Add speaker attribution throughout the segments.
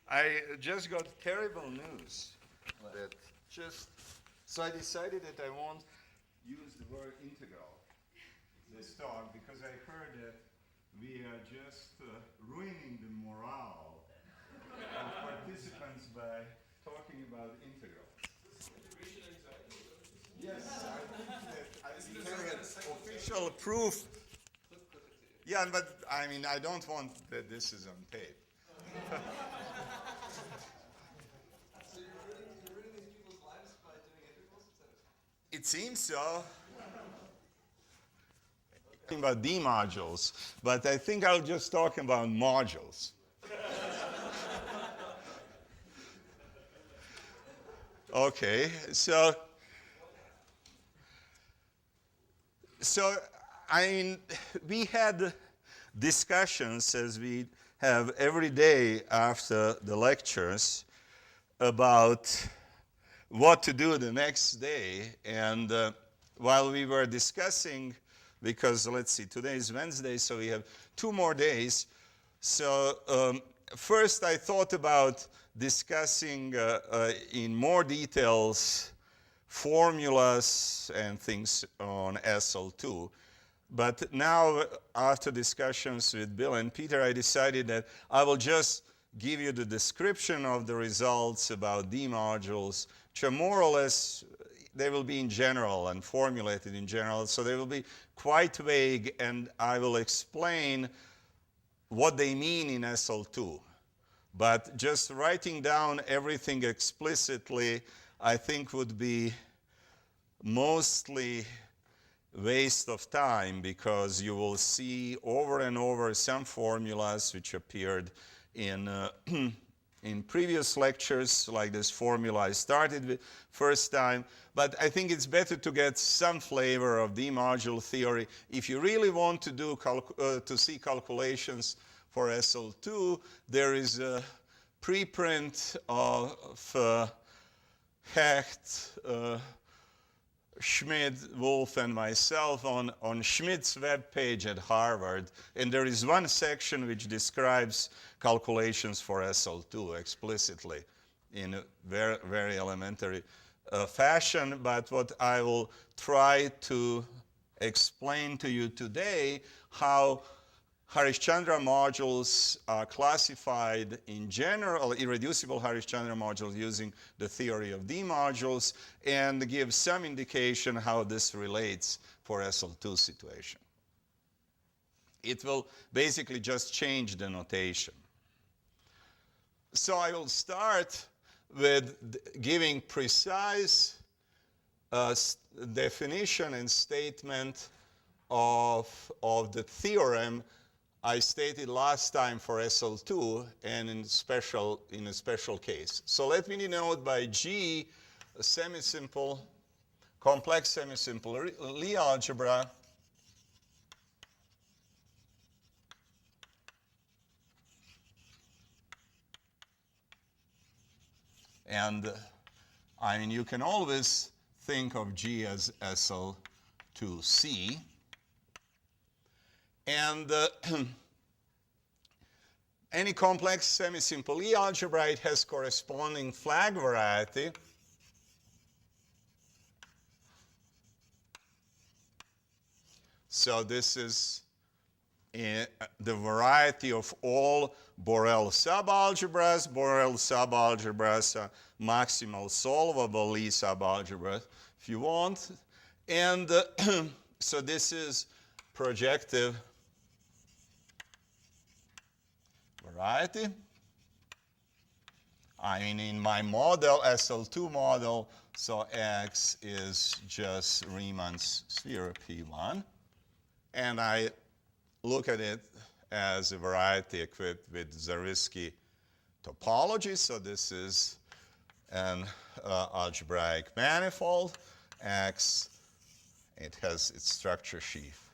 Speaker 1: I just got terrible news. That just so I decided that I won't use the word integral this talk because I heard that we are just ruining the morale of participants by talking about integrals. Yes, I think that I can get official proof. Yeah, but I mean, I don't want that this is on tape.
Speaker 2: So you're ruining these people's lives by doing integrals?
Speaker 1: It seems so. Talking about D modules, but I think I'll just talk about modules. Okay, so I mean, we had discussions as we have every day after the lectures about what to do the next day. And while we were discussing, because let's see, today is Wednesday, so we have 2 more days. So first I thought about discussing in more details formulas and things on SL2. But now, after discussions with Bill and Peter, I decided that I will just give you the description of the results about D modules, which are more or less, they will be in general and formulated in general, so they will be quite vague, and I will explain what they mean in SL2. But just writing down everything explicitly, I think would be mostly waste of time, because you will see over and over some formulas which appeared in in previous lectures, like this formula I started with first time. But I think it's better to get some flavor of D module theory. If you really want to do to see calculations for SL2, there is a preprint of Hecht, Schmidt, Wolf, and myself on Schmidt's web page at Harvard. And there is one section which describes calculations for SL2 explicitly in a very, very elementary fashion. But what I will try to explain to you today, how Harishchandra modules are classified in general, irreducible Harishchandra modules using the theory of D modules, and give some indication how this relates for SL2 situation. It will basically just change the notation. So I will start with giving precise definition and statement of the theorem I stated last time for SL2 and in a special case. So let me denote by G a semisimple, complex semisimple Lie algebra and I mean, you can always think of G as SL2C. And any complex semisimple Lie algebra, it has corresponding flag variety. So this is the variety of all Borel subalgebras. Borel subalgebras are maximal solvable Lie subalgebras, if you want. And so this is projective variety. I mean, in my model, SL2 model, so X is just Riemann's sphere P1. And I look at it as a variety equipped with Zariski topology. So this is an algebraic manifold. X, it has its structure sheaf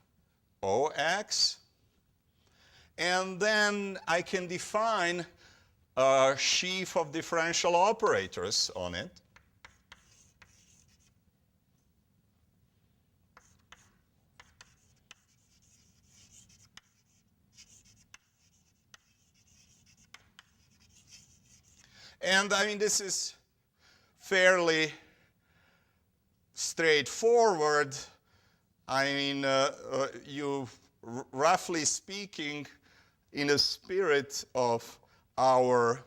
Speaker 1: OX. And then I can define a sheaf of differential operators on it. And I mean, this is fairly straightforward. I mean, roughly speaking, in the spirit of our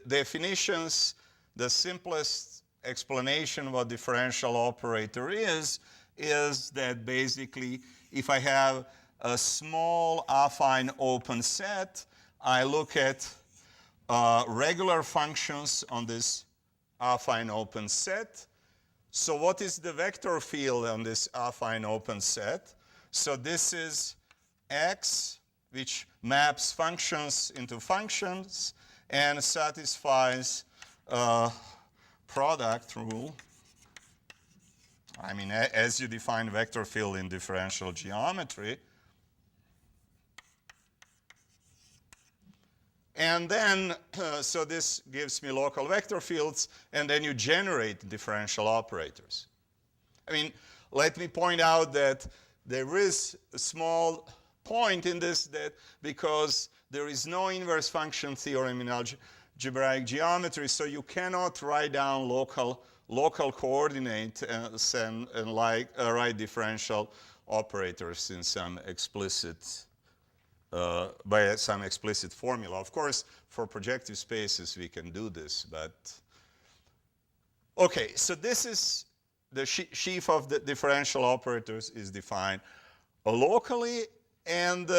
Speaker 1: definitions, the simplest explanation what differential operator is that basically if I have a small affine open set, I look at regular functions on this affine open set. So what is the vector field on this affine open set? So this is X, which maps functions into functions and satisfies product rule. I mean, as you define vector field in differential geometry. And then, so this gives me local vector fields, and then you generate differential operators. I mean, let me point out that there is a small point in this, that because there is no inverse function theorem in algebraic geometry, so you cannot write down local coordinates and write differential operators in some explicit by some explicit formula. Of course, for projective spaces we can do this, but okay. So this is the sheaf of the differential operators is defined locally, and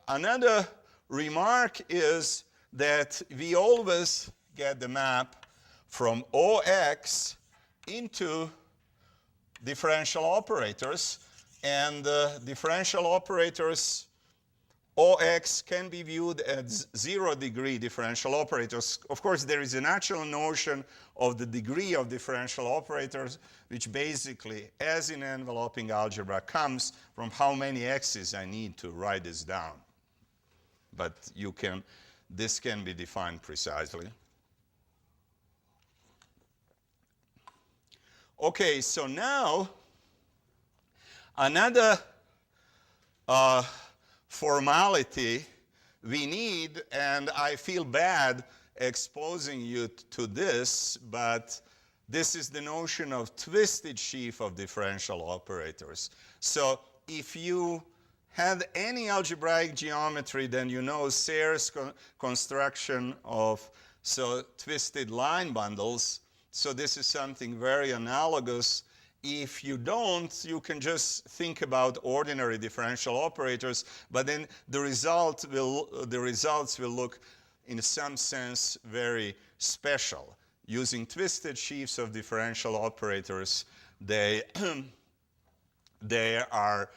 Speaker 1: another remark is that we always get the map from OX into differential operators, and differential operators OX can be viewed as 0-degree differential operators. Of course, there is a natural notion of the degree of differential operators, which basically, as in enveloping algebra, comes from how many x's I need to write this down. But this can be defined precisely. Okay, so now another formality we need, and I feel bad exposing you to this, but this is the notion of twisted sheaf of differential operators. So if you had any algebraic geometry, then you know Sayre's construction of twisted line bundles. So this is something very analogous. If you don't, you can just think about ordinary differential operators, but then the results will look, in some sense, very special. Using twisted sheaves of differential operators, they are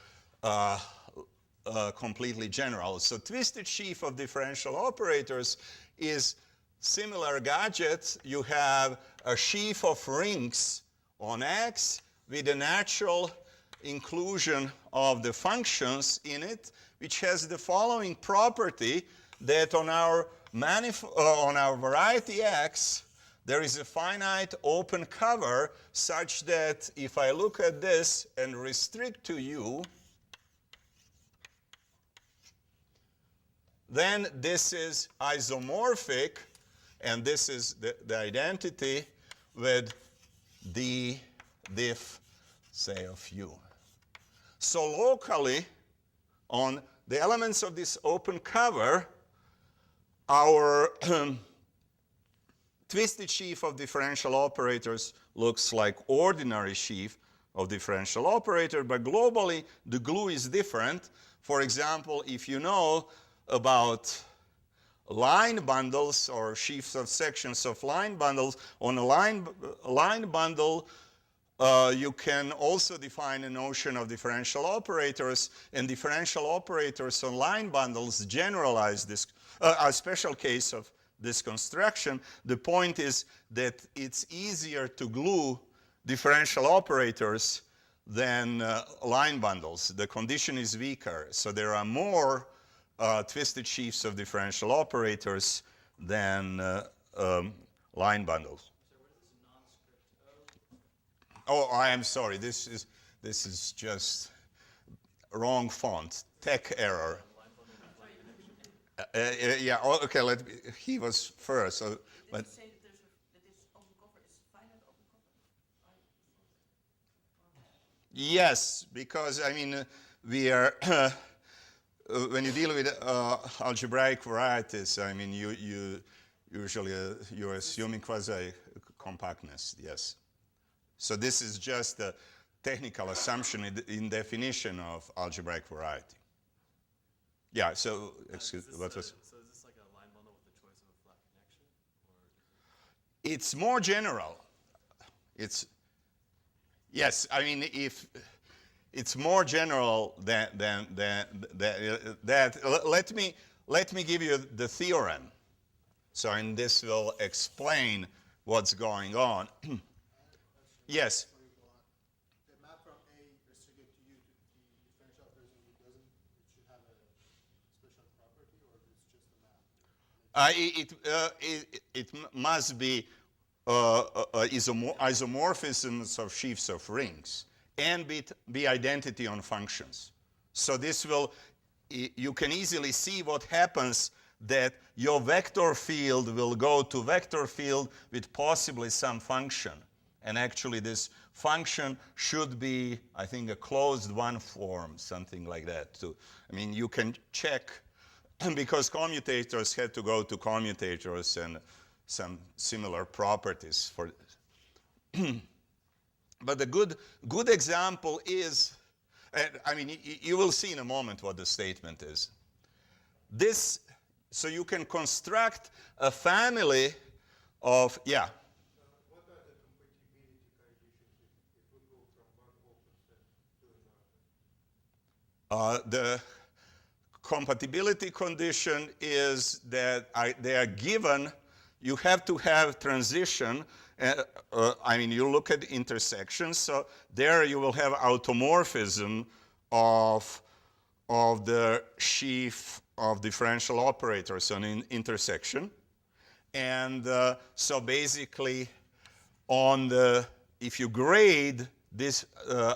Speaker 1: completely general. So twisted sheaf of differential operators is similar gadget. You have a sheaf of rings on X with a natural inclusion of the functions in it, which has the following property, that on our variety X, there is a finite open cover such that if I look at this and restrict to U, then this is isomorphic, and this is the identity with the diff, say, of U. So locally, on the elements of this open cover, our twisted sheaf of differential operators looks like ordinary sheaf of differential operator, but globally the glue is different. For example, if you know about line bundles or sheaves of sections of line bundles, on a line bundle you can also define a notion of differential operators, and differential operators on line bundles generalize this, a special case of this construction. The point is that it's easier to glue differential operators than line bundles. The condition is weaker, so there are more twisted sheaves of differential operators than line bundles. Oh, I am sorry. This is just wrong font. Tech error. Yeah, okay, he was first. So,
Speaker 3: Did
Speaker 1: but
Speaker 3: you say that this open cover is finite open cover?
Speaker 1: yes, because I mean, we are, when you deal with algebraic varieties, I mean, you usually, you're assuming quasi-compactness, yes. So this is just a technical assumption in definition of algebraic variety. Yeah, so, excuse me, what was?
Speaker 2: So is this like a line bundle with the choice of a flat connection? Or
Speaker 1: It's more general. It's, yes, I mean, if it's more general than that. Let me give you the theorem. So, and this will explain what's going on. Yes.
Speaker 4: The map from A restricted to U to the differential operation, it should have a special property, or it's just a map?
Speaker 1: It must be isomorphisms of sheaves of rings and be identity on functions. So this will, you can easily see what happens, that your vector field will go to vector field with possibly some function. And actually this function should be, I think, a closed one form, something like that too. I mean, you can check, because commutators had to go to commutators and some similar properties for this. But the good example is, I mean, you will see in a moment what the statement is. This, so you can construct a family of, yeah.
Speaker 4: What are the compatibility conditions if we go from one open set to another?
Speaker 1: The compatibility condition is that they are given, you have to have transition. I mean, you look at intersections, so there you will have automorphism of the sheaf of differential operators on an intersection. And so basically, if you grade, this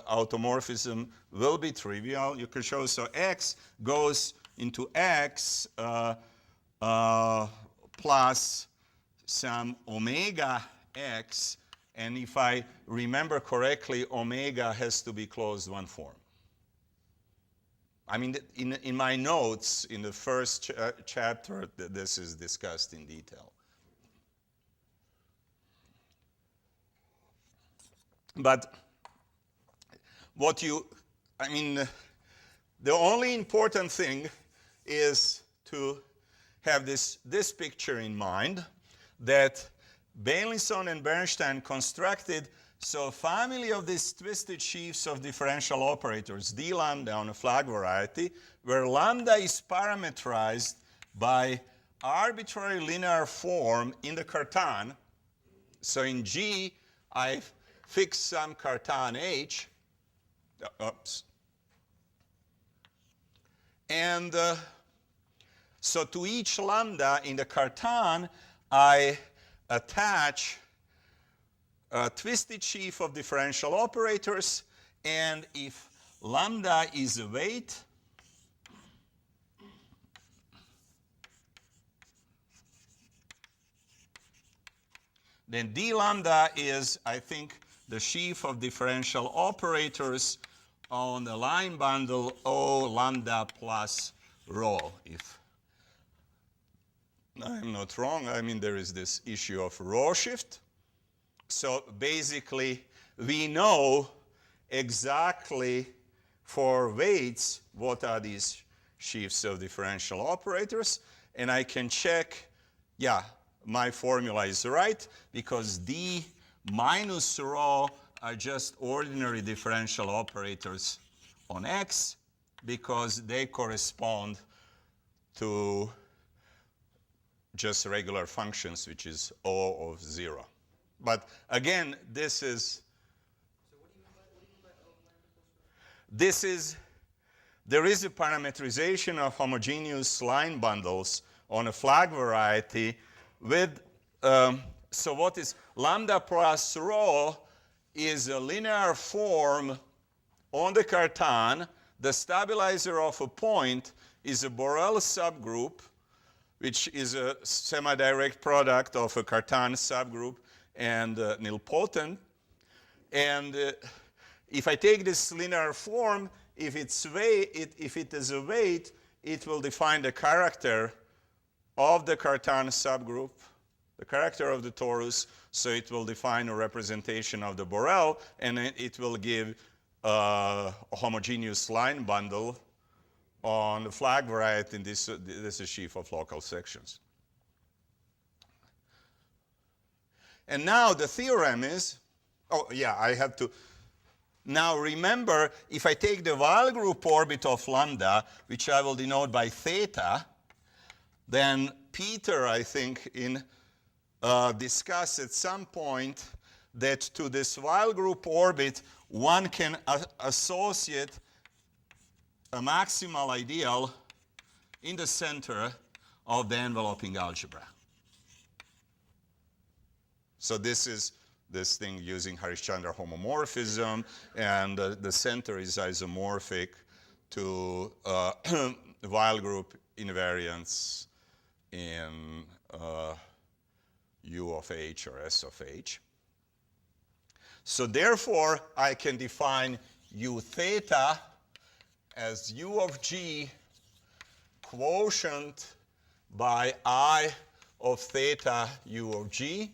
Speaker 1: automorphism will be trivial. You can show, so X goes into X plus some omega X, and if I remember correctly, omega has to be closed one form. I mean, in my notes, in the first chapter, this is discussed in detail. But the only important thing is to have this picture in mind, that Beilinson and Bernstein constructed a family of these twisted sheaves of differential operators, d lambda on a flag variety, where lambda is parametrized by arbitrary linear form in the Cartan. So in G, I fix some Cartan H. Oops. And so to each lambda in the Cartan, I attach a twisted sheaf of differential operators, and if lambda is a weight, then d lambda is, I think, the sheaf of differential operators on the line bundle O lambda plus rho. If I'm not wrong, I mean, there is this issue of rho shift. So basically, we know exactly for weights what are these sheaves of differential operators, and I can check, yeah, my formula is right, because d minus rho are just ordinary differential operators on X, because they correspond to just regular functions, which is O of 0. But again, this is,
Speaker 2: so what do you mean by O lambda plus rho?
Speaker 1: there is a parametrization of homogeneous line bundles on a flag variety with, so what is lambda plus rho is a linear form on the Cartan. The stabilizer of a point is a Borel subgroup which is a semi-direct product of a Cartan subgroup and nilpotent. And if I take this linear form, if it is a weight, it will define the character of the Cartan subgroup, the character of the torus, so it will define a representation of the Borel, and it will give a homogeneous line bundle on the flag variety, and this is a sheaf of local sections. And now the theorem is, I have to, now remember, if I take the Weyl group orbit of lambda, which I will denote by theta, then Peter, I think, discussed at some point that to this Weyl group orbit, one can associate a maximal ideal in the center of the enveloping algebra. So this is this thing using Harish-Chandra homomorphism, and the center is isomorphic to Weyl group invariance in U of H or S of H. So therefore, I can define U theta as U of G quotient by I of theta U of G.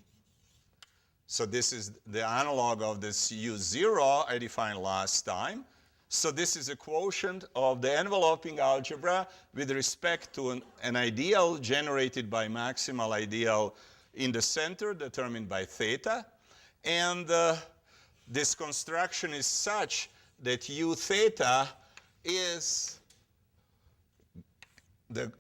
Speaker 1: So this is the analog of this U0 I defined last time. So this is a quotient of the enveloping algebra with respect to an ideal generated by maximal ideal in the center determined by theta. And this construction is such that U theta is the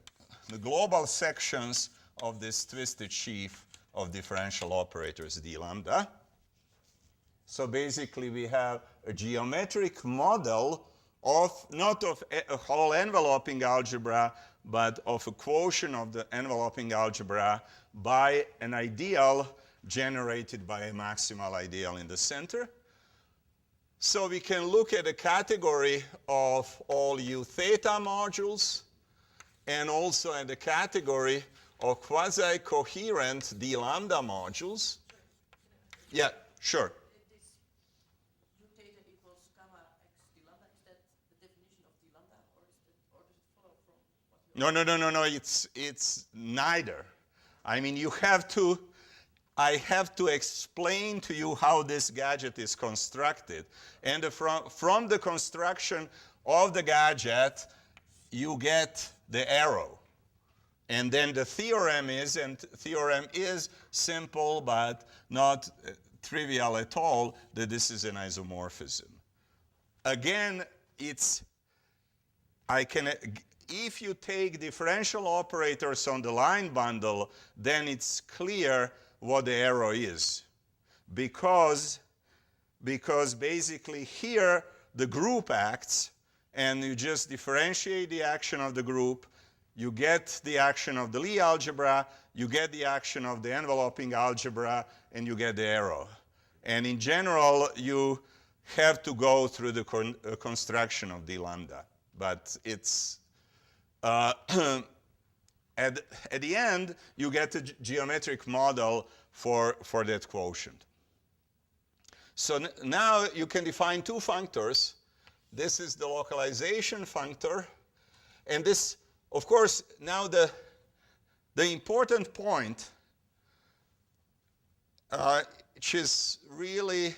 Speaker 1: global sections of this twisted sheaf of differential operators d lambda. So basically we have a geometric model of, not of a whole enveloping algebra, but of a quotient of the enveloping algebra by an ideal generated by a maximal ideal in the center. So we can look at a category of all U theta modules and also at the category of quasi-coherent d lambda modules. Yeah, sure.
Speaker 3: This U theta equals gamma x d lambda, is that the definition of d lambda, or does it follow from what you...
Speaker 1: No, it's neither. I mean, I have to explain to you how this gadget is constructed. And from the construction of the gadget, you get the arrow. And then the theorem is simple but not trivial at all, that this is an isomorphism. Again, if you take differential operators on the line bundle, then it's clear what the arrow is. Because basically here the group acts, and you just differentiate the action of the group, you get the action of the Lie algebra, you get the action of the enveloping algebra, and you get the arrow. And in general, you have to go through the construction of d lambda. But it's, at the end, you get a geometric model for that quotient. So now you can define two functors. This is the localization functor, and this, of course, now the important point, which is really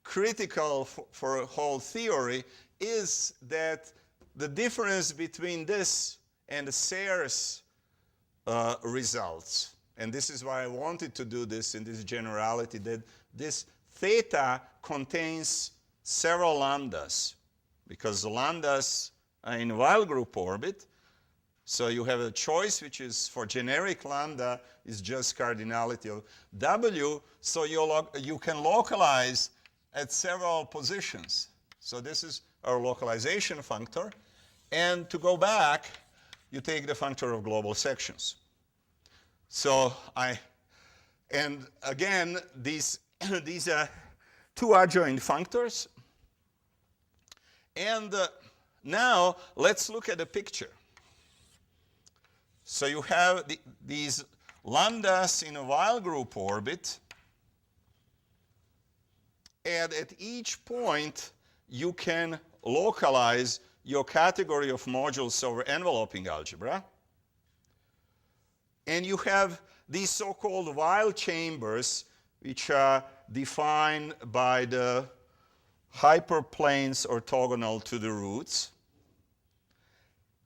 Speaker 1: critical for a whole theory, is that the difference between this and the Serre's results, and this is why I wanted to do this in this generality, that this theta contains several lambdas, because the lambdas are in Weyl group orbit. So you have a choice, which is for generic lambda is just cardinality of W. So you can localize at several positions. So this is our localization functor. And to go back, you take the functor of global sections. So and again, these are two adjoint functors. And now let's look at the picture. So you have these lambdas in a Weyl group orbit, and at each point you can localize your category of modules over enveloping algebra. And you have these so-called Weyl chambers, which are defined by the hyperplanes orthogonal to the roots.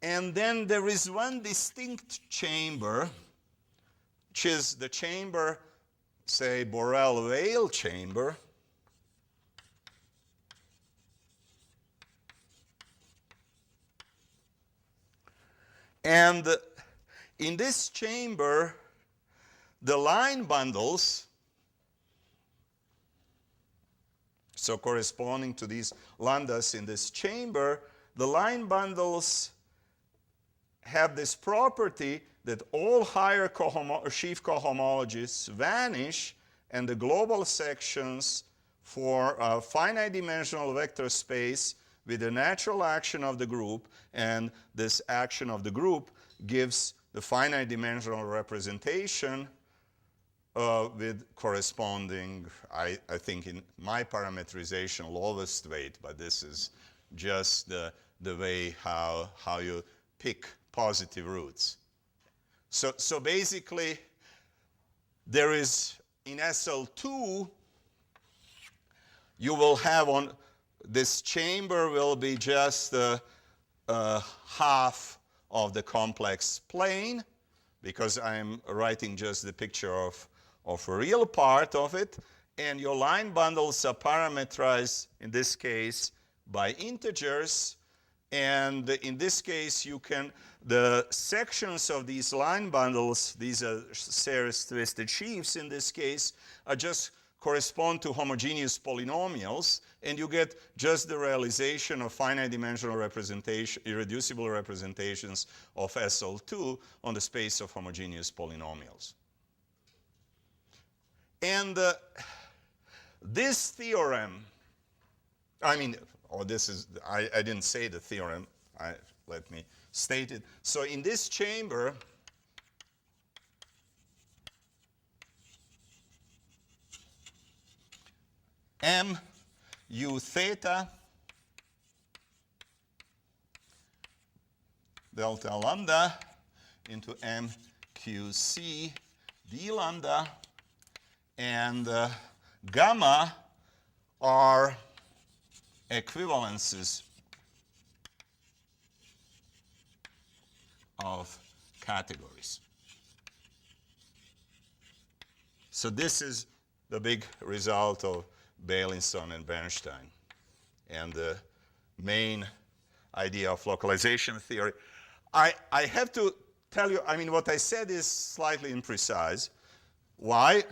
Speaker 1: And then there is one distinct chamber, which is the chamber, say, Borel-Weyl chamber. And in this chamber, the line bundles, so corresponding to these lambdas in this chamber, the line bundles have this property that all higher sheaf cohomologies vanish, and the global sections for a finite dimensional vector space with the natural action of the group, and this action of the group gives the finite dimensional representation with corresponding, I think in my parameterization, lowest weight, but this is just the way how you pick positive roots. So basically, there is, in SL2, you will have on this chamber will be just half of the complex plane, because I'm writing just the picture of a real part of it, and your line bundles are parameterized, in this case, by integers, and in this case, the sections of these line bundles, these are Serre's twisted sheaves in this case, are just correspond to homogeneous polynomials, and you get just the realization of finite dimensional representation, irreducible representations of SL2 on the space of homogeneous polynomials. And this theorem, I didn't say the theorem, let me state it. So in this chamber, M u theta delta lambda into M q c d lambda and gamma are equivalences of categories. So this is the big result of Beilinson and Bernstein, and the main idea of localization theory. I have to tell you, what I said is slightly imprecise. Why?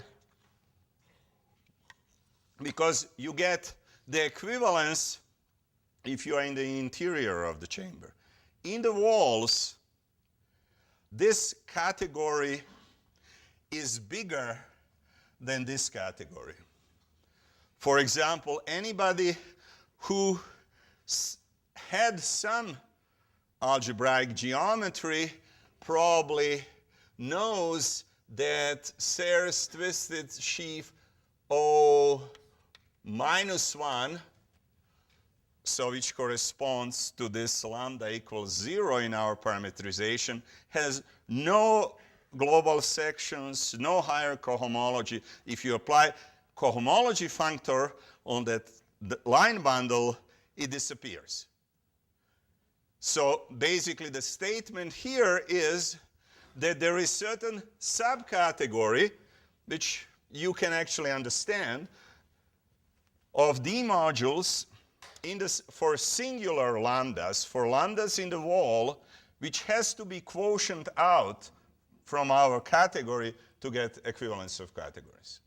Speaker 1: Because you get the equivalence if you are in the interior of the chamber. In the walls, this category is bigger than this category. For example, anybody who had some algebraic geometry probably knows that Serre's twisted sheaf O minus 1, so which corresponds to this lambda equals 0 in our parameterization, has no global sections, no higher cohomology. If you apply cohomology functor on that line bundle, it disappears. So basically the statement here is that there is certain subcategory, which you can actually understand, of D modules for singular lambdas, for lambdas in the wall, which has to be quotient out from our category to get equivalence of categories.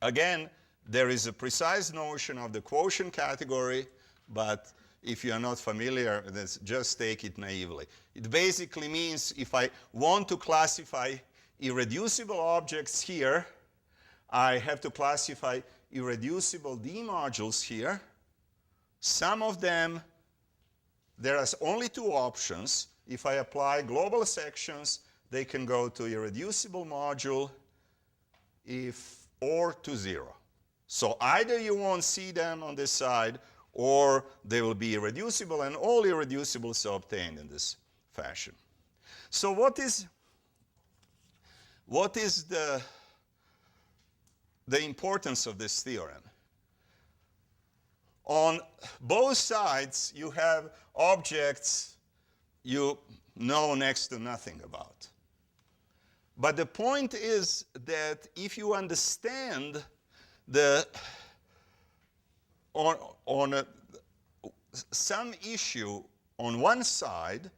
Speaker 1: Again, there is a precise notion of the quotient category, but if you are not familiar, just take it naively. It basically means if I want to classify irreducible objects here, I have to classify irreducible D modules here. Some of them, there are only two options. if I apply global sections, they can go to irreducible module or to 0. So either you won't see them on this side, or they will be irreducible, and all irreducibles are obtained in this fashion. So what is the importance of this theorem? On both sides, you have objects you know next to nothing about. But the point is that if you understand some issue on one side,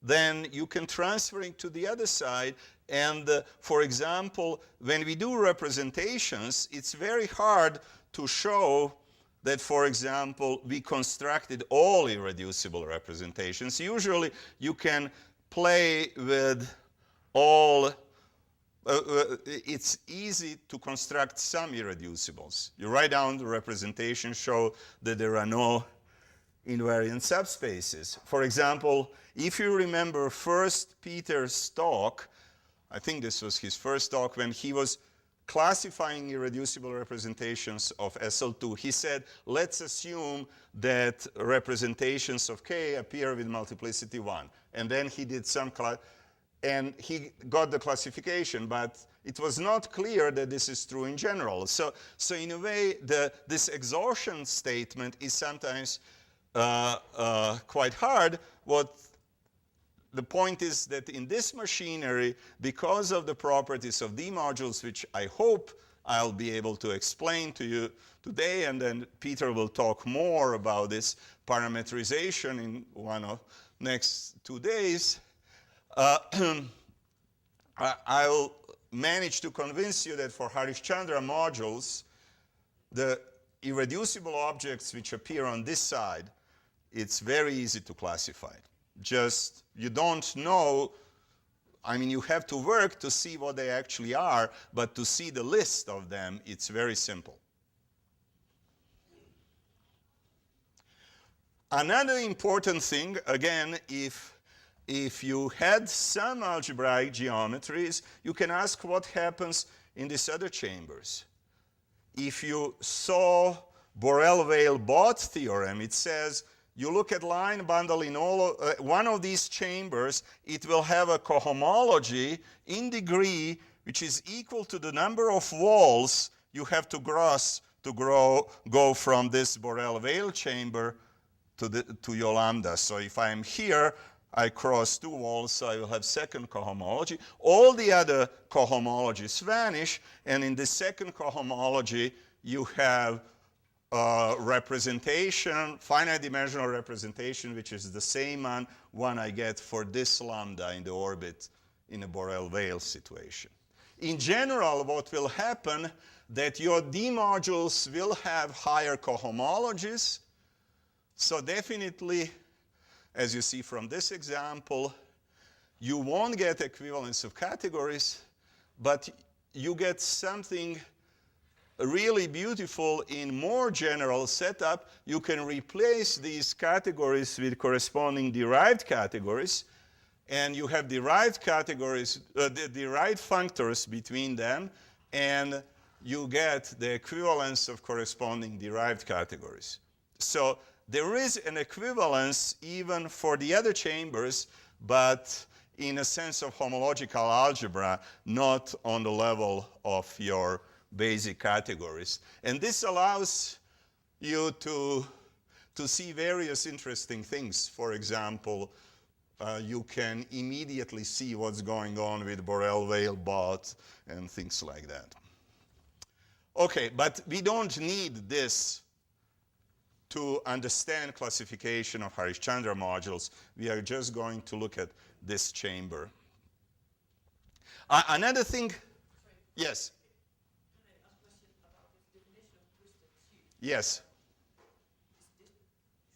Speaker 1: then you can transfer it to the other side. And for example, when we do representations, it's very hard to show that, for example, we constructed all irreducible representations. Usually you can play with all. It's easy to construct some irreducibles. You write down the representation, show that there are no invariant subspaces. For example, if you remember first Peter's talk, I think this was his first talk, when he was classifying irreducible representations of SL2, he said, let's assume that representations of K appear with multiplicity 1. And then he did some and he got the classification, but it was not clear that this is true in general. So in a way, this exhaustion statement is sometimes quite hard. The point is that in this machinery, because of the properties of D modules, which I hope I'll be able to explain to you today, and then Peter will talk more about this parametrization in one of next 2 days, I'll manage to convince you that for Harishchandra modules, the irreducible objects which appear on this side, it's very easy to classify. Just, you don't know, I mean, you have to work to see what they actually are, but to see the list of them, it's very simple. Another important thing, again, if you had some algebraic geometries, you can ask what happens in these other chambers. If you saw Borel-Weil-Bott theorem, it says you look at line bundle in one of these chambers, it will have a cohomology in degree which is equal to the number of walls you have to cross to go from this Borel-Weil chamber to your lambda. So if I'm here, I cross 2 walls, so I will have second cohomology. All the other cohomologies vanish, and in the second cohomology, you have representation, finite dimensional representation, which is the same one I get for this lambda in the orbit in a Borel-Weil situation. In general, what will happen that your D modules will have higher cohomologies. So definitely, as you see from this example, you won't get equivalence of categories, but you get something really beautiful in more general setup. You can replace these categories with corresponding derived categories, and you have derived categories, derived functors between them, and you get the equivalence of corresponding derived categories. So there is an equivalence even for the other chambers, but in a sense of homological algebra, not on the level of your basic categories. And this allows you to see various interesting things. For example, you can immediately see what's going on with Borel-Weil-Bott and things like that. Okay, but we don't need this to understand classification of Harishchandra modules. We are just going to look at this chamber. Another thing, yes?
Speaker 3: Can I ask a question about the definition of twisted sheet?
Speaker 1: Yes.
Speaker 3: Should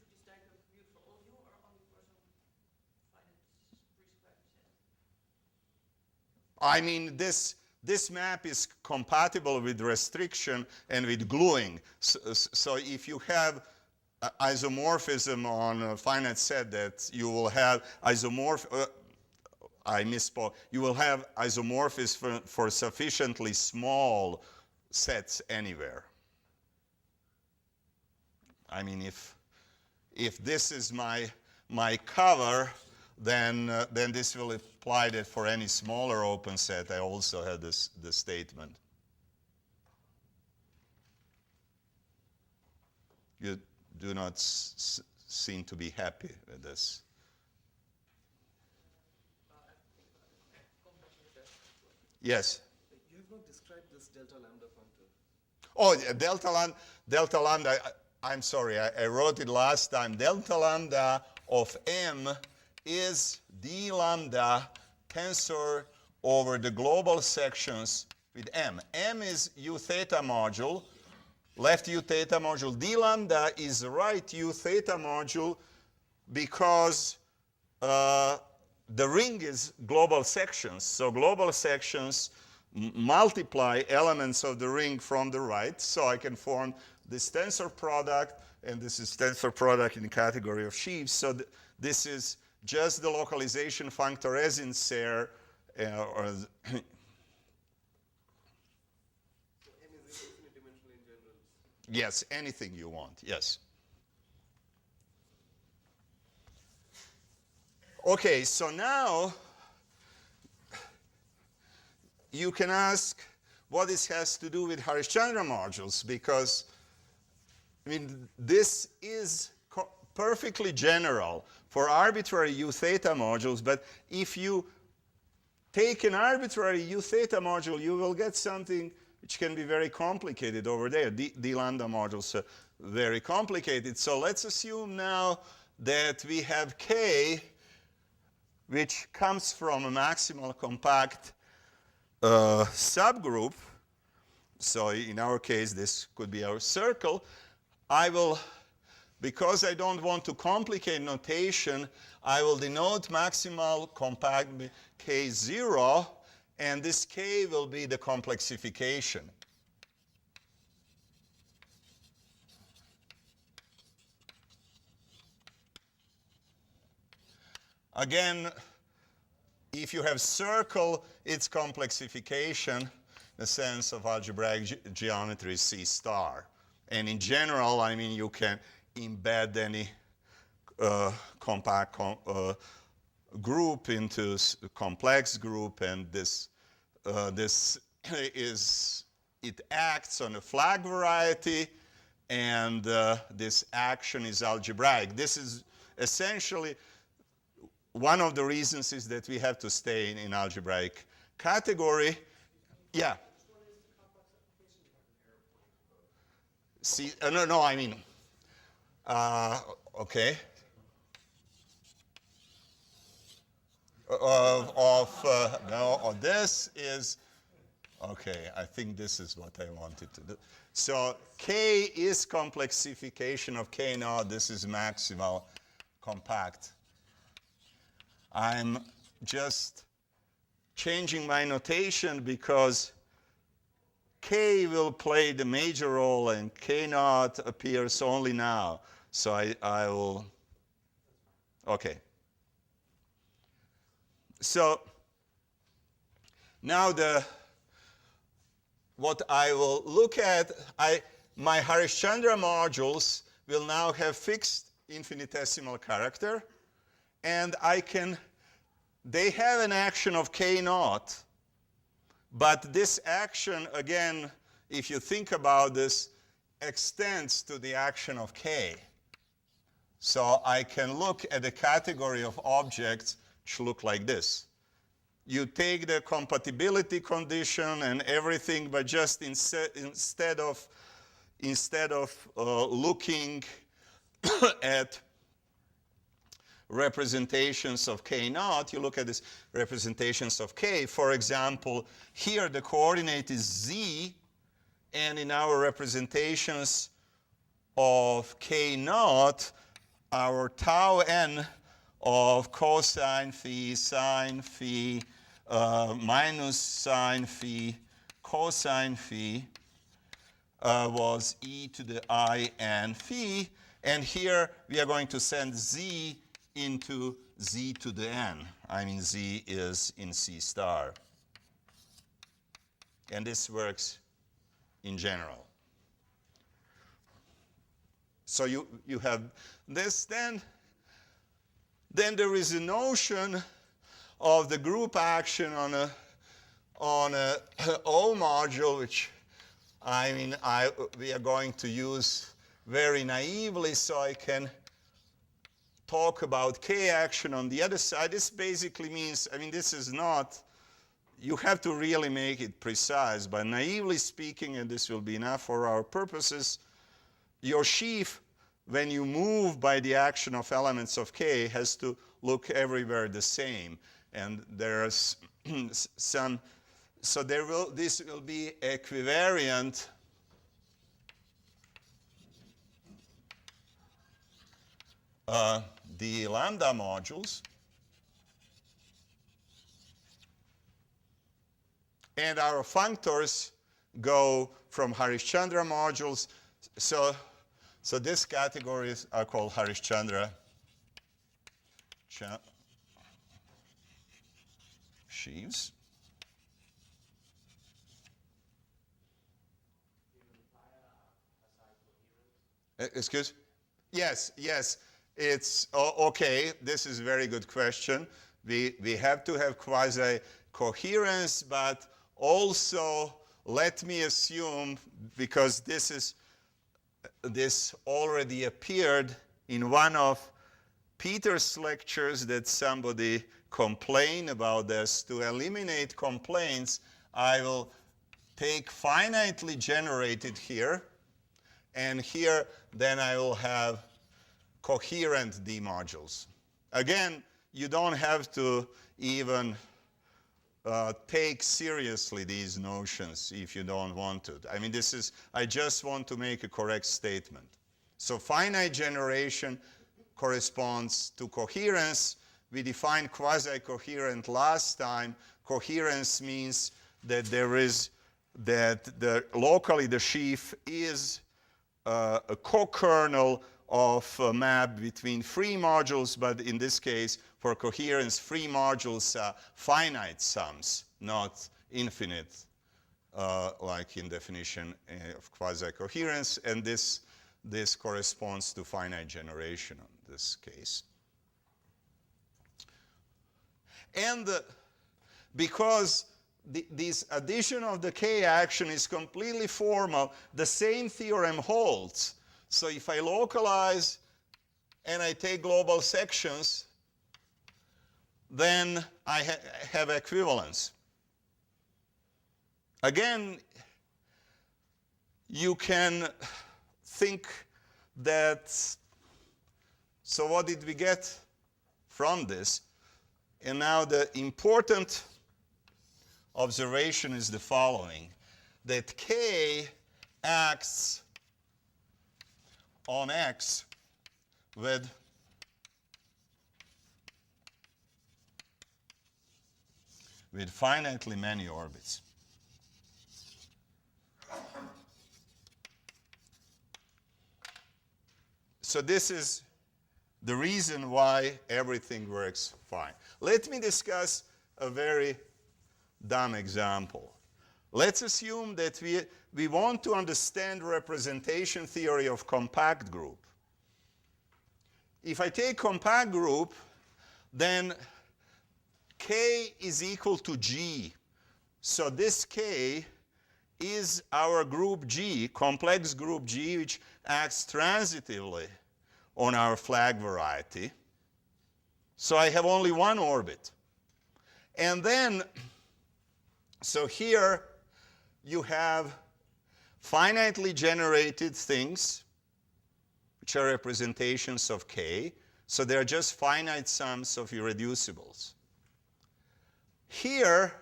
Speaker 3: this diagram commute for all U or only for some finite prescribed set?
Speaker 1: I mean, this map is compatible with restriction and with gluing. So if you have isomorphism on a finite set that you will have I misspoke. You will have isomorphism for sufficiently small sets anywhere. I mean, if this is my cover, then this will apply that for any smaller open set. I also have this statement. You do not seem to be happy with this. Yes.
Speaker 2: You have not described this delta lambda functor.
Speaker 1: Oh, yeah, delta lambda. I'm sorry, I wrote it last time. Delta lambda of M is d lambda tensor over the global sections with M. M is U theta module, left U theta module. D lambda is right U theta module because the ring is global sections. So global sections multiply elements of the ring from the right. So I can form this tensor product, and this is tensor product in the category of sheaves. So this is just the localization functor as in Serre.
Speaker 2: So M is infinite dimensional in general.
Speaker 1: Yes, anything you want, yes. Okay, so now you can ask what this has to do with Harish-Chandra modules, because I mean, this is perfectly general for arbitrary U theta modules, but if you take an arbitrary U theta module, you will get something which can be very complicated over there. D lambda modules are very complicated. So let's assume now that we have K, which comes from a maximal compact subgroup. So in our case, this could be our circle. Because I don't want to complicate notation, I will denote maximal compact K0, and this K will be the complexification. Again, if you have circle, it's complexification. The sense of algebraic geometry is C star. And in general, I mean, you can embed any compact group into a complex group, and this it acts on a flag variety, and this action is algebraic. This is essentially one of the reasons is that we have to stay in algebraic category. Yeah. See, no, I mean, okay. This is, okay, I think this is what I wanted to do. So K is complexification of K naught. This is maximal compact. I'm just changing my notation because K will play the major role and K naught appears only now. So I will, okay. So now what I will look at, my Harish-Chandra modules will now have fixed infinitesimal character, and they have an action of K naught. But this action, again, if you think about this, extends to the action of K. So I can look at a category of objects which look like this. You take the compatibility condition and everything, but just instead of looking at representations of K naught, you look at these representations of K. For example, here the coordinate is Z, and in our representations of K naught, our tau n of cosine phi, sine phi, minus sine phi, cosine phi was e to the I n phi, And here we are going to send z into z to the n. I mean, z is in C star. And this works in general. So you have this. Then there is a notion of the group action on a O module, which I mean we are going to use very naively, so I can talk about K action on the other side. This basically means, I mean, this is not, you have to really make it precise, but naively speaking, and this will be enough for our purposes, your sheaf, when you move by the action of elements of K, has to look everywhere the same. And there's some, so this will be equivariant the lambda modules. And our functors go from Harishchandra modules. So these categories are called Harishchandra sheaves. Excuse? Yes. It's okay. This is a very good question. We have to have quasi-coherence, but also let me assume, because this already appeared in one of Peter's lectures, that somebody complained about this. To eliminate complaints, I will take finitely generated here, and here then I will have coherent D modules. Again, you don't have to even take seriously these notions if you don't want to. I mean, I just want to make a correct statement. So finite generation corresponds to coherence. We defined quasi-coherent last time. Coherence means that locally the sheaf is a co-kernel of a map between free modules, but in this case, for coherence, free modules are finite sums, not infinite, like in definition of quasi-coherence, and this corresponds to finite generation in this case. And because this addition of the K action is completely formal, the same theorem holds. So if I localize and I take global sections, then I have equivalence. Again, you can think that, so what did we get from this? And now the important observation is the following, that K acts on X with finitely many orbits. So this is the reason why everything works fine. Let me discuss a very dumb example. Let's assume that we want to understand representation theory of compact group. If I take compact group, then K is equal to G. So this K is our group G, complex group G, which acts transitively on our flag variety. So I have only one orbit. And then, so here you have finitely generated things, which are representations of K. So they're just finite sums of irreducibles. Here,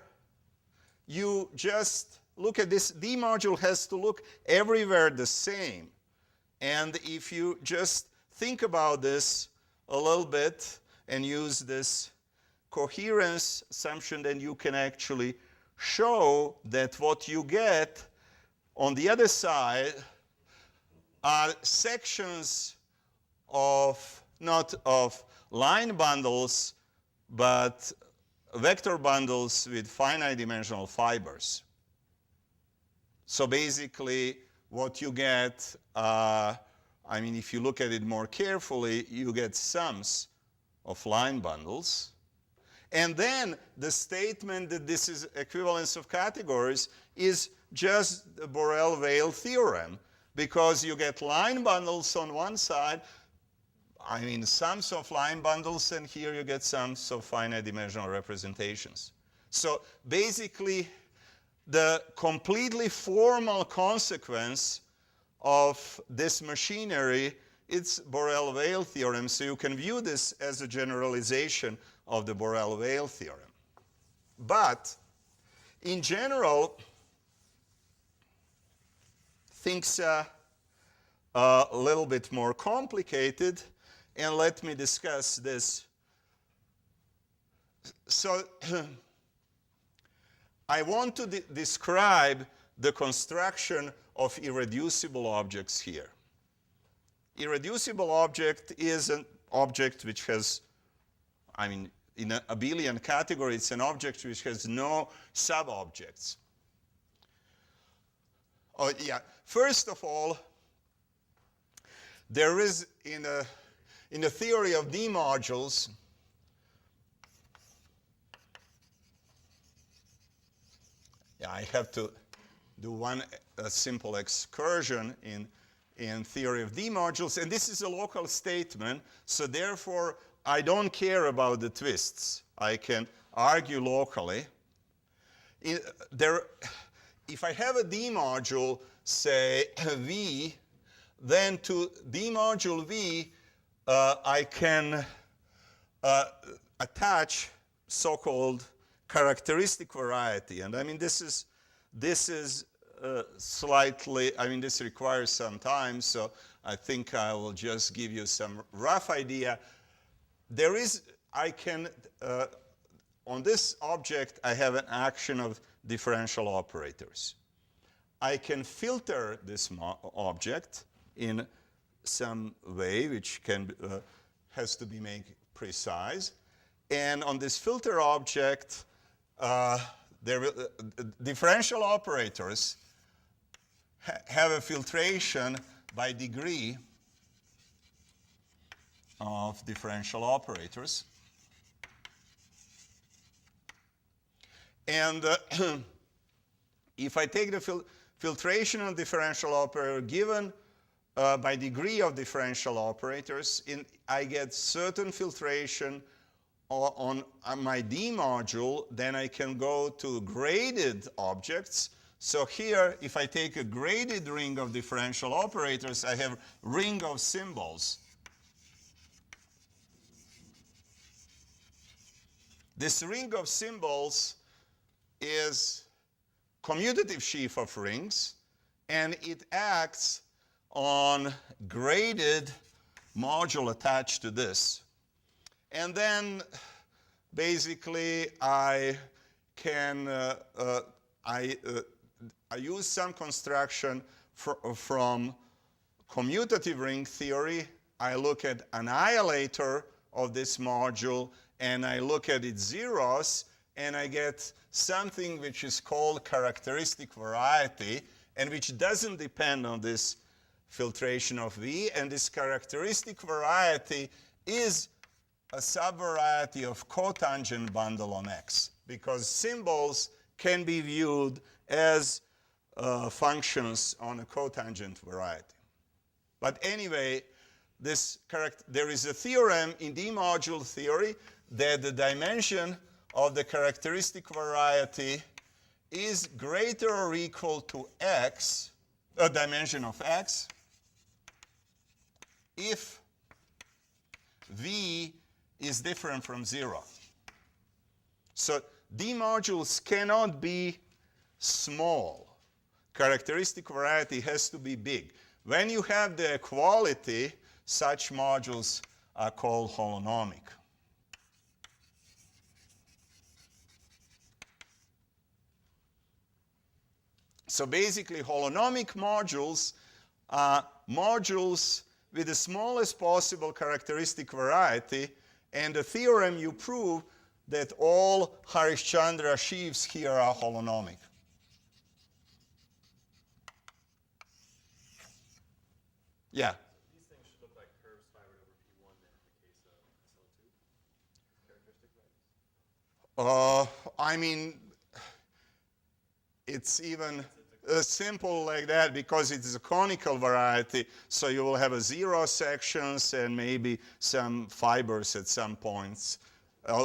Speaker 1: you just look at this. D module has to look everywhere the same. And if you just think about this a little bit and use this coherence assumption, then you can actually show that what you get on the other side are sections of, not of line bundles, but vector bundles with finite dimensional fibers. So basically, what you get, I mean, if you look at it more carefully, you get sums of line bundles. And then the statement that this is equivalence of categories is just the Borel-Weil theorem, because you get line bundles on one side, I mean sums of line bundles, and here you get sums of finite dimensional representations. So basically, the completely formal consequence of this machinery, it's Borel-Weil theorem. So you can view this as a generalization of the Borel-Weil theorem. But in general, things are a little bit more complicated, and let me discuss this. So I want to describe the construction of irreducible objects here. Irreducible object is an object which has, I mean, in a abelian category, it's an object which has no sub-objects. Oh, yeah. First of all, there is in the theory of D-modules, yeah, I have to do one simple excursion in theory of D-modules, and this is a local statement, so therefore I don't care about the twists. I can argue locally. If I have a D-module, say V, then to D-module V, I can attach so-called characteristic variety. And I mean, this is slightly, I mean, this requires some time, so I think I will just give you some rough idea. There is, I can, on this object, I have an action of differential operators. I can filter this object in some way, which can has to be made precise. And on this filter object, differential operators have a filtration by degree of differential operators. And if I take the filtration of differential operator given by degree of differential operators, I get certain filtration on my D module, then I can go to graded objects. So here, if I take a graded ring of differential operators, I have ring of symbols. This ring of symbols is commutative sheaf of rings, and it acts on graded module attached to this. And then basically I can I use some construction from commutative ring theory. I look at annihilator of this module, and I look at its zeros, and I get something which is called characteristic variety, and which doesn't depend on this filtration of V. And this characteristic variety is a subvariety of cotangent bundle on X, because symbols can be viewed as functions on a cotangent variety. But anyway, there is a theorem in D-module theory that the dimension of the characteristic variety is greater or equal to X, a dimension of X, if V is different from 0. So D-modules cannot be small. Characteristic variety has to be big. When you have the equality, such modules are called holonomic. So basically, holonomic modules are modules with the smallest possible characteristic variety, and the theorem you prove that all Harishchandra sheaves here are holonomic. Yeah.
Speaker 2: These things should look like curves phi right over P1 then in the case of SL2 characteristic values.
Speaker 1: I mean, it's even simple like that because it is a conical variety, so you will have a zero sections and maybe some fibers at some points.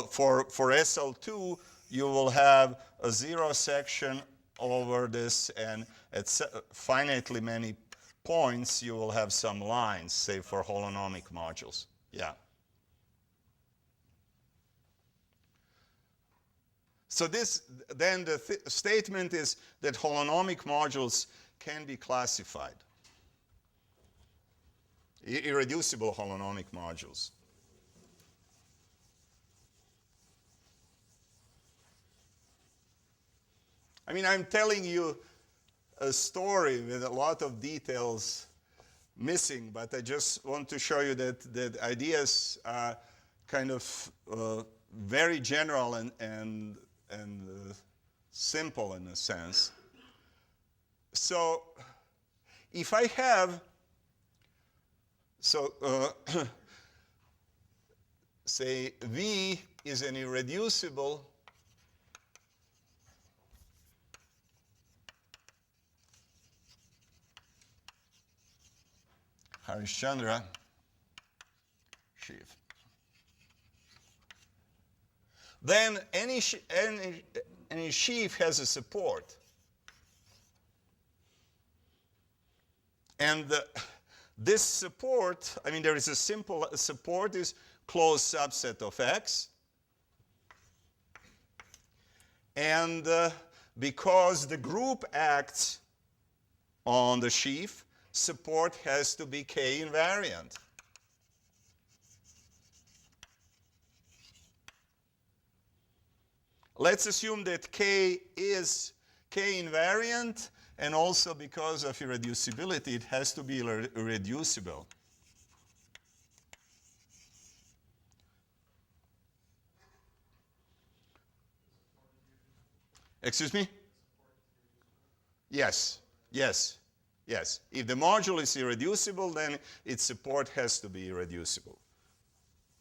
Speaker 1: For SL2, you will have a zero section over this, and at finitely many points, you will have some lines, say for holonomic modules. Yeah. So then the statement is that holonomic modules can be classified. Irreducible holonomic modules. I mean, I'm telling you a story with a lot of details missing, but I just want to show you that ideas are kind of very general and simple in a sense. So if I have, say V is an irreducible Harishchandra sheaf. Then any sheaf has a support. And this support, I mean, there is a simple support is closed subset of X. And because the group acts on the sheaf, support has to be K invariant. Let's assume that K is K invariant, and also because of irreducibility, it has to be irreducible. Excuse me? Yes, yes, yes. If the module is irreducible, then its support has to be irreducible.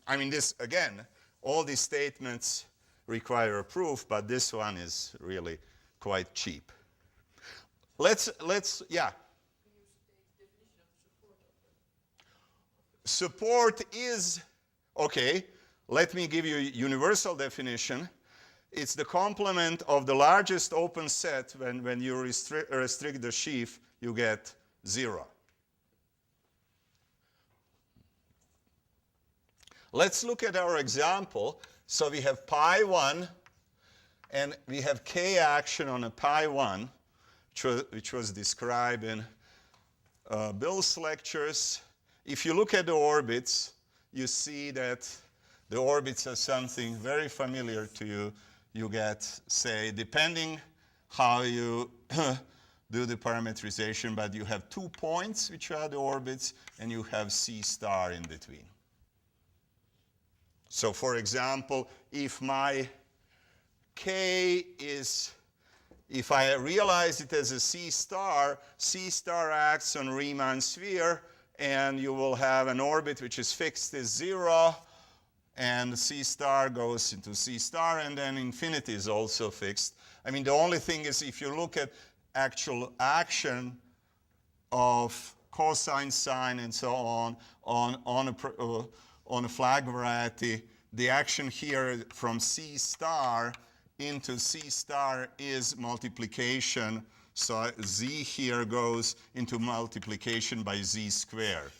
Speaker 1: I mean, this, again, all these statements require a proof, but this one is really quite cheap. Let's yeah. Support is, okay, let me give you a universal definition. It's the complement of the largest open set. When you restrict the sheaf, you get 0. Let's look at our example. So we have pi 1, and we have K action on a pi 1, which was described in Bill's lectures. If you look at the orbits, you see that the orbits are something very familiar to you. You get, say, depending how you do the parametrization, but you have 2 points, which are the orbits, and you have C star in between. So for example, if my K is, if I realize it as a C star acts on Riemann sphere, and you will have an orbit which is fixed as 0, and C star goes into C star, and then infinity is also fixed. I mean, the only thing is if you look at actual action of cosine, sine, and so on a flag variety, the action here from C star into C star is multiplication. So Z here goes into multiplication by Z squared.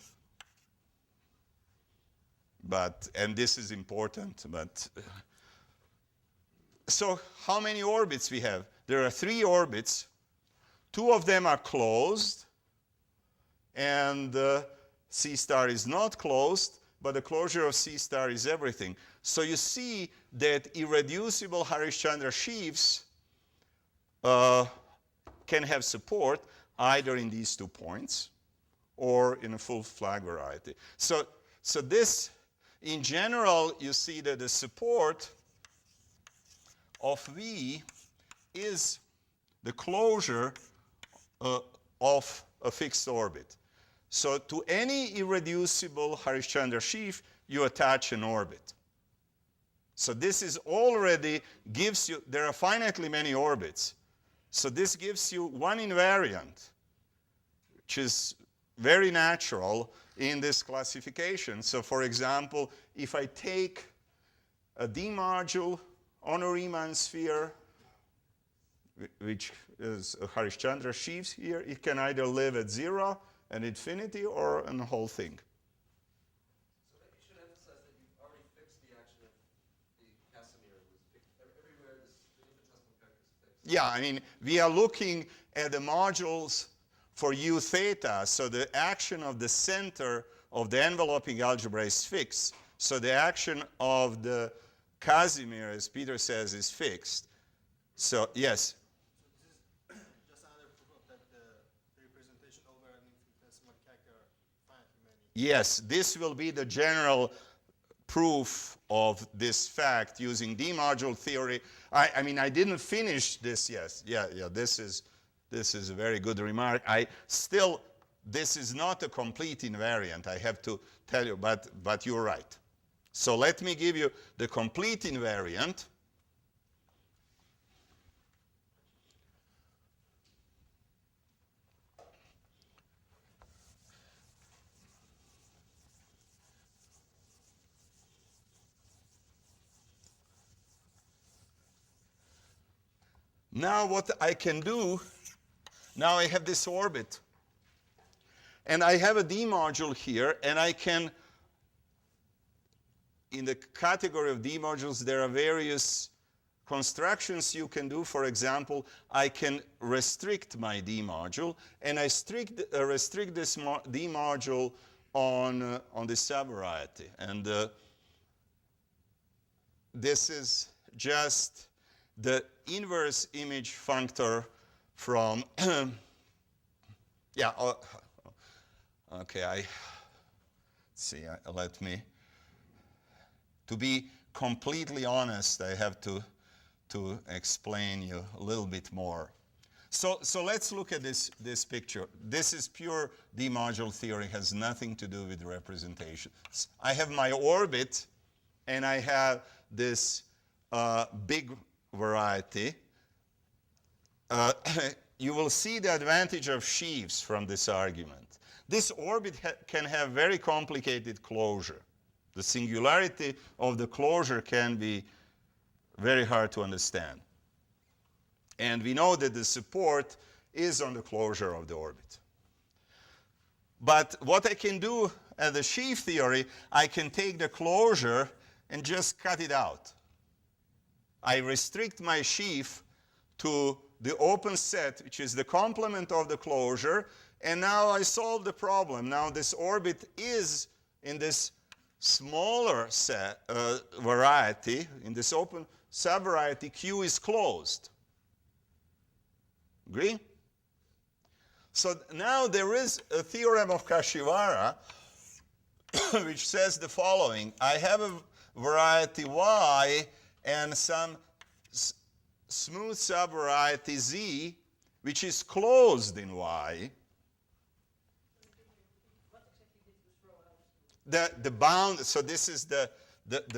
Speaker 1: But, and this is important, but, so how many orbits we have? There are 3 orbits. 2 of them are closed, and C star is not closed, but the closure of C star is everything. So you see that irreducible Harishchandra sheaves can have support either in these 2 points or in a full flag variety. So this, in general, you see that the support of V is the closure of a fixed orbit. So to any irreducible Harish-Chandra sheaf, you attach an orbit. So this is already gives you, there are finitely many orbits. So this gives you one invariant, which is very natural in this classification. So for example, if I take a D module on a Riemann sphere, which is a Harish-Chandra sheaf here, it can either live at 0 and infinity or in the whole thing.
Speaker 2: So maybe you should emphasize that you've already fixed the action of the Casimir. Everywhere the infinitesimal character is fixed.
Speaker 1: Yeah, I mean, we are looking at the modules for U theta, so the action of the center of the enveloping algebra is fixed. So the action of the Casimir, as Peter says, is fixed. So, yes?
Speaker 4: So this is just another proof of that the representation over an infinitesimal character are finitely many.
Speaker 1: Yes, this will be the general proof of this fact using D-module theory. I mean, I didn't finish this yet. Yeah, this is a very good remark. This is not a complete invariant, I have to tell you, but you're right. So let me give you the complete invariant. Now what I can do, now I have this orbit. And I have a D module here, and I can, in the category of D modules, there are various constructions you can do. For example, I can restrict my D module, and I restrict this D module on the subvariety. And this is just the inverse image functor from, yeah, okay, let me, to be completely honest, I have to explain you a little bit more. So let's look at this picture. This is pure D-module theory, has nothing to do with representations. I have my orbit, and I have this big variety. You will see the advantage of sheaves from this argument. This orbit can have very complicated closure. The singularity of the closure can be very hard to understand. And we know that the support is on the closure of the orbit. But what I can do as a sheaf theory, I can take the closure and just cut it out. I restrict my sheaf to the open set, which is the complement of the closure, and now I solve the problem. Now this orbit is in this smaller set, variety, in this open subvariety, Q is closed. Agree? So now there is a theorem of Kashiwara which says the following. I have a variety Y and some smooth subvariety Z, which is closed in Y. The bound, so this is the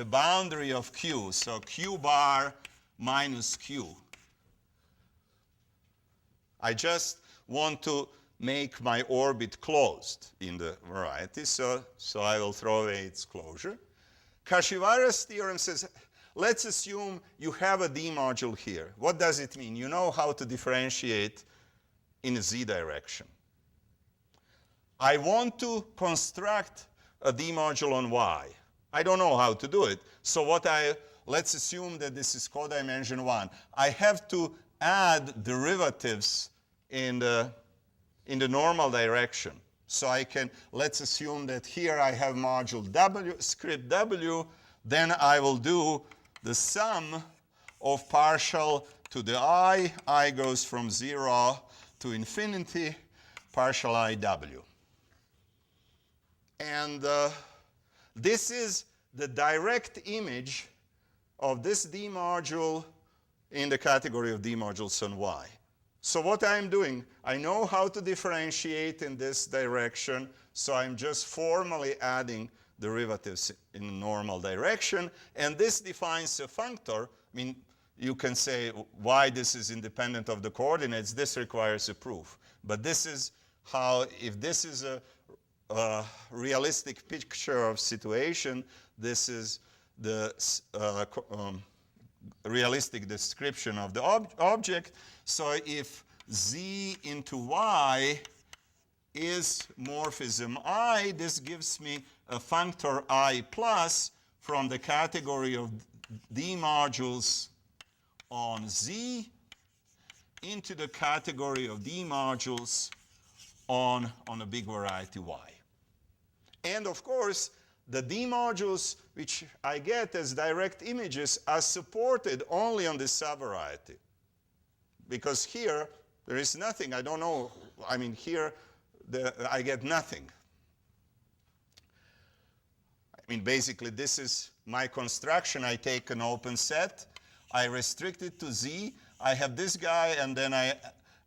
Speaker 1: boundary of Q. So Q bar minus Q. I just want to make my orbit closed in the variety, so I will throw away its closure. Kashiwara's theorem says, let's assume you have a D module here. What does it mean? You know how to differentiate in a Z direction. I want to construct a D module on Y. I don't know how to do it. So let's assume that this is codimension 1. I have to add derivatives in the normal direction. So let's assume that here I have module W, script W, then I will do the sum of partial to the I goes from 0 to infinity, partial IW. And this is the direct image of this D module in the category of D modules on Y. So what I'm doing, I know how to differentiate in this direction, so I'm just formally adding derivatives in the normal direction, and this defines a functor. I mean, you can say why this is independent of the coordinates. This requires a proof. But this is how, if this is a realistic picture of situation, this is the realistic description of the object. So if Z into Y is morphism I, this gives me a functor I plus from the category of D modules on Z into the category of D modules on a big variety Y. And of course, the D modules which I get as direct images are supported only on this subvariety. Because here, there is nothing. I don't know. I mean, here, I get nothing. I mean, basically, this is my construction. I take an open set. I restrict it to Z. I have this guy, and then I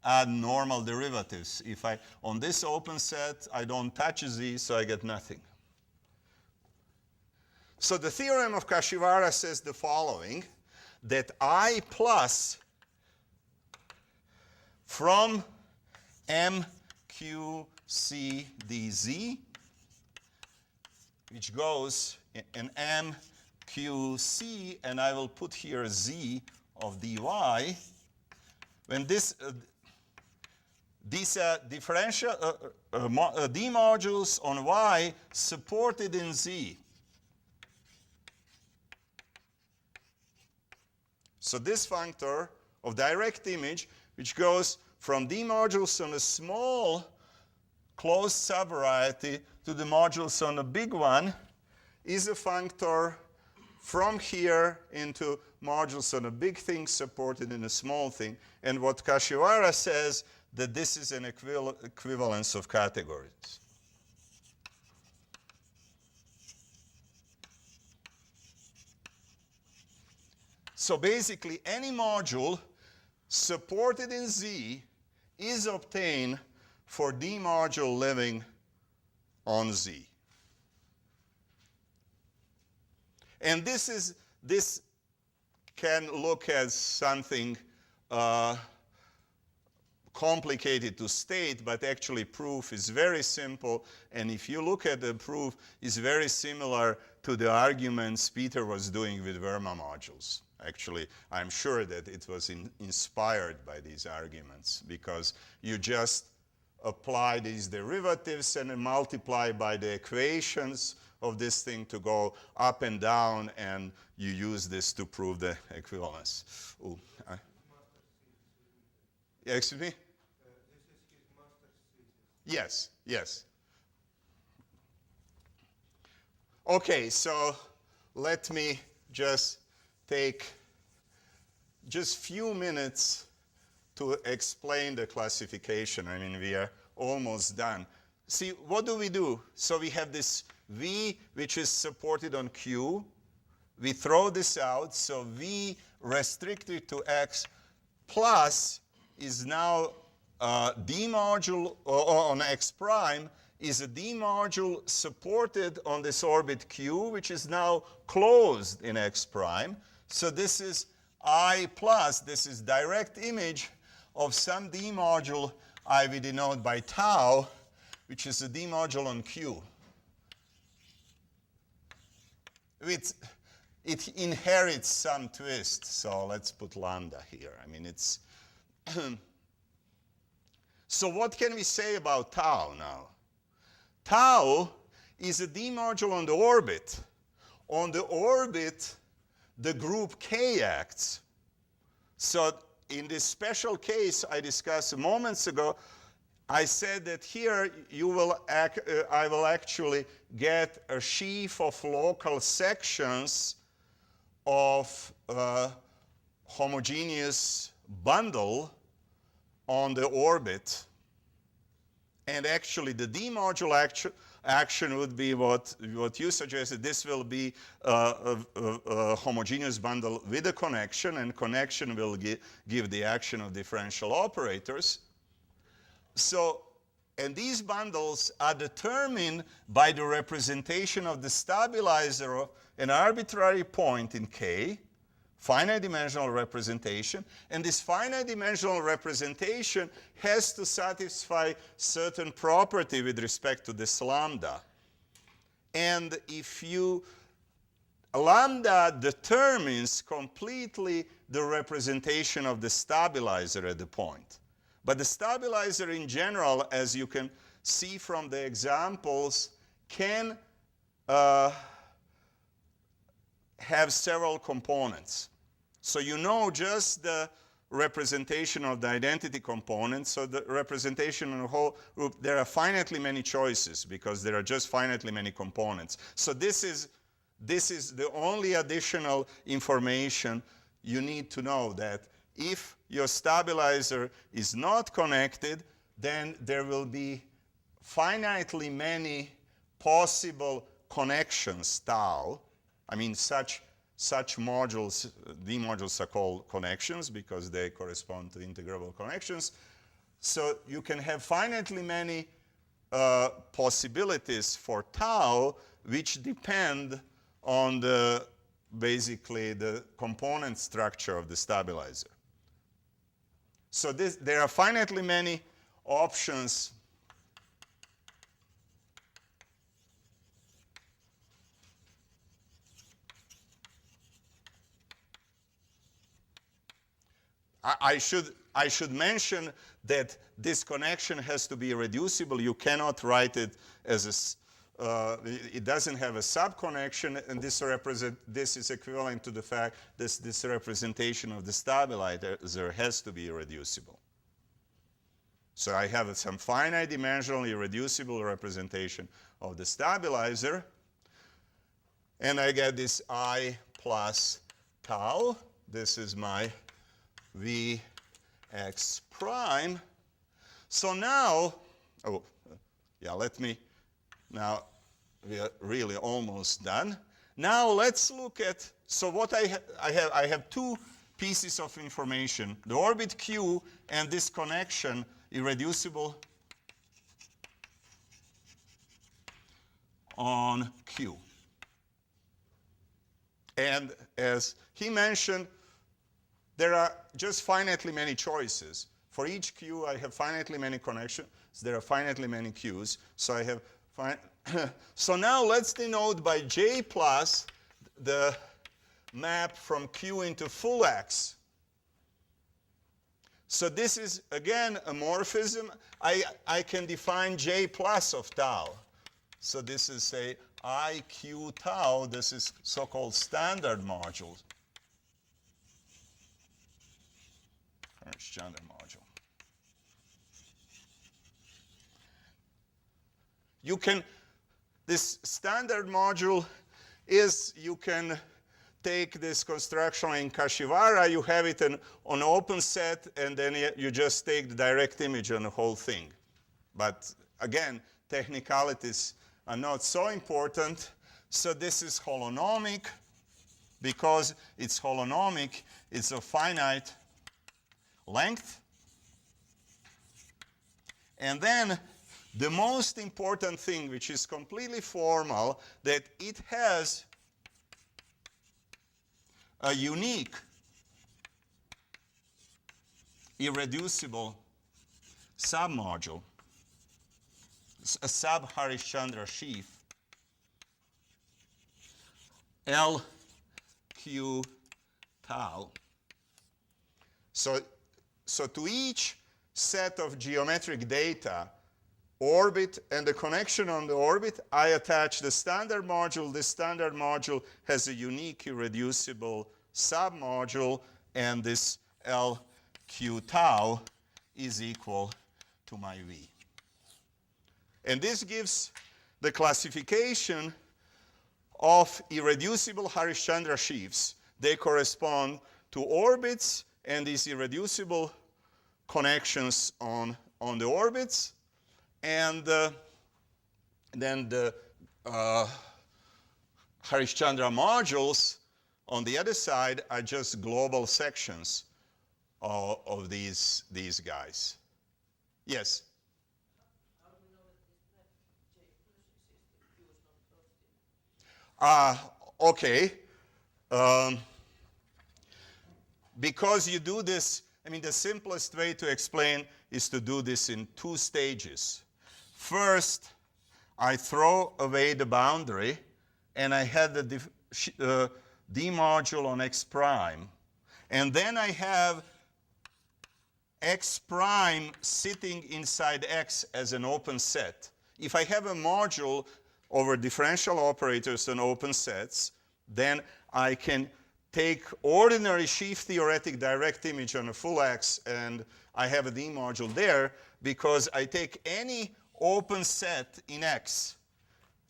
Speaker 1: add normal derivatives. If on this open set, I don't touch Z, so I get nothing. So the theorem of Kashiwara says the following, that I plus from MQC dz, which goes in MQC, and I will put here Z of dy, when these differential D modules on Y supported in Z. So this functor of direct image, which goes from D modules on a small closed subvariety to the modules on a big one, is a functor from here into modules on a big thing supported in a small thing. And what Kashiwara says, that this is an equivalence of categories. So basically, any module supported in Z is obtained for D module living on Z. And this can look as something complicated to state, but actually proof is very simple. And if you look at the proof, it's very similar to the arguments Peter was doing with Verma modules. Actually, I'm sure that it was inspired by these arguments, because you just apply these derivatives and then multiply by the equations of this thing to go up and down, and you use this to prove the equivalence. Ooh, yeah, excuse me?
Speaker 5: This is his master's thesis.
Speaker 1: Yes, yes. Okay, so let me just take just few minutes to explain the classification. I mean, we are almost done. See, what do? So we have this V, which is supported on Q. We throw this out, so V restricted to X plus is now D module on X prime is a D module supported on this orbit Q, which is now closed in X prime. So this is I plus, this is direct image of some D module I will denote by tau, which is a D module on Q. It inherits some twist, so let's put lambda here. I mean, it's... So what can we say about tau now? Tau is a D module on the orbit. On the orbit, the group K acts. So in this special case I discussed moments ago, I said that here I will actually get a sheaf of local sections of a homogeneous bundle on the orbit. And actually the D module action would be what you suggested. This will be a homogeneous bundle with a connection, and connection will give the action of differential operators. So, and these bundles are determined by the representation of the stabilizer of an arbitrary point in K, finite dimensional representation, and this finite dimensional representation has to satisfy certain property with respect to this lambda. And if lambda determines completely the representation of the stabilizer at the point. But the stabilizer in general, as you can see from the examples, can have several components. So you know just the representation of the identity components. So the representation of the whole group, there are finitely many choices because there are just finitely many components. So this is the only additional information you need to know, that if your stabilizer is not connected, then there will be finitely many possible connections, tau. I mean, such modules, D modules are called connections because they correspond to integrable connections. So you can have finitely many possibilities for tau, which depend on basically the component structure of the stabilizer. So there are finitely many options I should mention that this connection has to be reducible. You cannot write it as it doesn't have a subconnection, and this is equivalent to the fact that this representation of the stabilizer has to be irreducible. So I have some finite dimensional irreducible representation of the stabilizer, and I get this I plus tau. This is my Vx prime. So now, now we are really almost done. Now let's look at, so what I have two pieces of information, the orbit Q and this connection, irreducible on Q. And as he mentioned, there are just finitely many choices. For each Q, I have finitely many connections. There are finitely many Qs. So I have so now let's denote by J plus the map from Q into full X. So this is, again, a morphism. I can define J plus of tau. So this is, say, IQ tau. This is so-called standard module. Standard module. You can, this standard module is, you can take this construction in Kashiwara, you have it on open set, and then you just take the direct image on the whole thing. But again, technicalities are not so important. So this is holonomic. Because it's holonomic, it's a finite length. And then the most important thing, which is completely formal, that it has a unique, irreducible submodule, a sub-Harish-Chandra sheaf, LQ tau. So to each set of geometric data, orbit and the connection on the orbit, I attach the standard module. This standard module has a unique irreducible submodule, and this LQ tau is equal to my V. And this gives the classification of irreducible Harish-Chandra sheaves. They correspond to orbits and these irreducible connections on the orbits. And then the Harishchandra modules on the other side are just global sections of these guys. Yes?
Speaker 3: How do we know that this map J plus exists if Q is not closed in?
Speaker 1: Okay. Because you do this, I mean, the simplest way to explain is to do this in 2 stages. First, I throw away the boundary, and I had the D module on X prime. And then I have X prime sitting inside X as an open set. If I have a module over differential operators and open sets, then I can take ordinary sheaf theoretic direct image on a full X, and I have a D module there because I take any open set in X,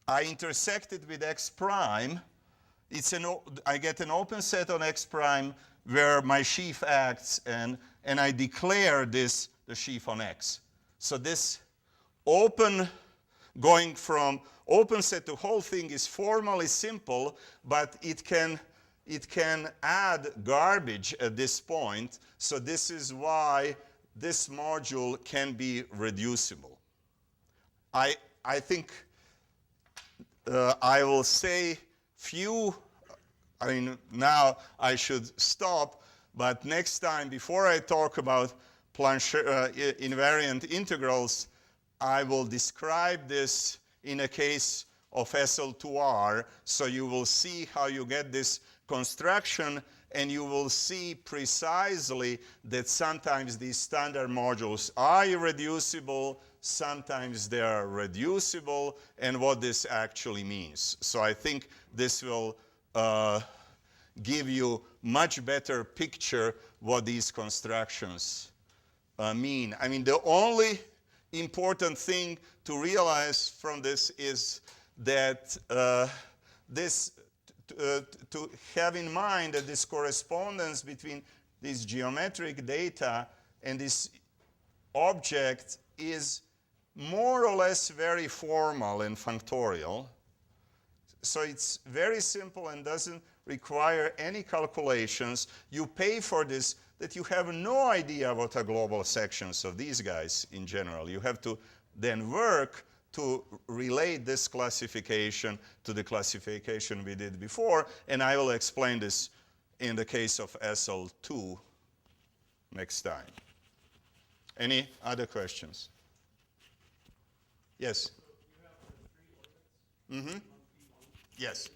Speaker 1: I intersect it with X prime. I get an open set on X prime where my sheaf acts, and I declare this the sheaf on X. So this going from open set to whole thing is formally simple, but it can add garbage at this point. So this is why this module can be reducible. I think I will say now I should stop, but next time, before I talk about invariant integrals, I will describe this in a case of SL2R, so you will see how you get this construction, and you will see precisely that sometimes these standard modules are irreducible, sometimes they are reducible, and what this actually means. So I think this will give you much better picture what these constructions mean. I mean, the only important thing to realize from this is that to have in mind that this correspondence between this geometric data and this object is more or less very formal and functorial. So it's very simple and doesn't require any calculations. You pay for this, that you have no idea what are global sections of these guys in general. You have to then work to relate this classification to the classification we did before, and I will explain this in the case of SL2 next time. Any other questions? Yes? Mm-hmm. Yes.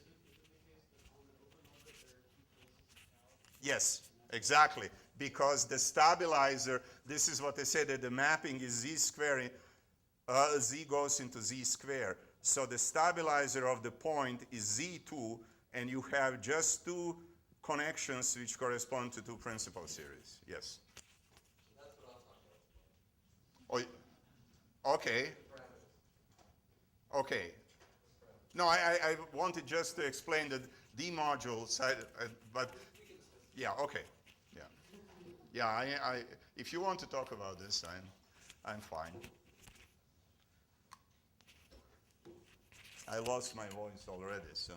Speaker 1: Yes, exactly. Because the stabilizer, this is what they say, that the mapping is Z square, Z goes into Z square. So the stabilizer of the point is Z2, and you have just 2 connections which correspond to 2 principal series. Yes?
Speaker 2: That's what I'm talking about.
Speaker 1: Oh, okay. Okay. No, I wanted just to explain the D module side, but yeah, okay. Yeah. Yeah, if you want to talk about this, I'm fine. I lost my voice already, so.